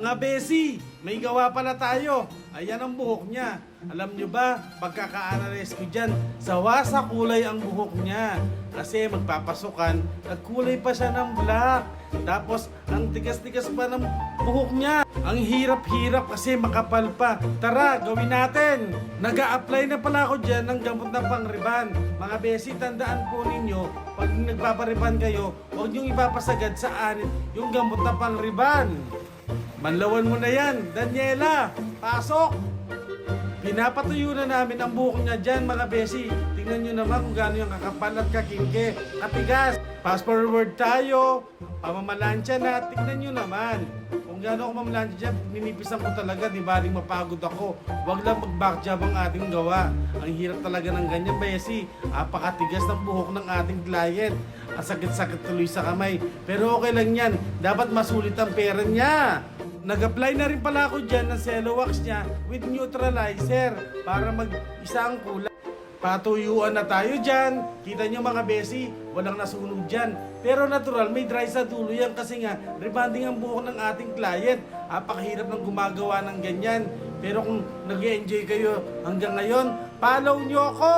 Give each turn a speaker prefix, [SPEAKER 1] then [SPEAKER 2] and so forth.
[SPEAKER 1] Mga besi, may gawa pala tayo. Ayan ang buhok niya. Alam nyo ba, pagkaka-analyze ko dyan, sawa sa kulay ang buhok niya. Kasi magpapasukan, nagkulay pa siya ng black. Tapos, ang tigas-tigas pa ng buhok niya. Ang hirap-hirap kasi makapal pa. Tara, gawin natin. Nag-a-apply na pala ako dyan ng gamot na pang-riban. Mga besi, tandaan po ninyo, pag nagpapariban kayo, huwag niyong ipapasagad sa anit yung gamot na pang-riban. Manlawan mo na yan, Daniela! Pasok! Pinapatuyo na namin ang buhok niya dyan, mga besi. Tingnan nyo naman kung gaano yung kakapal at kakingke. Katigas! Fast forward tayo. Pamamalansya na. Tingnan nyo naman. Kung gaano ako mamalansya dyan, ninipisan ko talaga. Di baling mapagod ako. Huwag lang mag-back job ang ating gawa. Ang hirap talaga ng ganyan, besi. Apakatigas ng buhok ng ating client. Ang sakit-sakit tuloy sa kamay. Pero okay lang yan. Dapat masulit ang pera niya. Nag-apply na rin pala ako dyan ng cello wax niya with neutralizer para mag-isa ang kulay. Patuyuan na tayo dyan. Kita nyo mga besi, walang nasunog dyan. Pero natural, may dry sa dulo yan kasi nga, rebonding ang buhok ng ating client. Apakahirap ng gumagawa ng ganyan. Pero kung nag-enjoy kayo hanggang ngayon, follow nyo ako!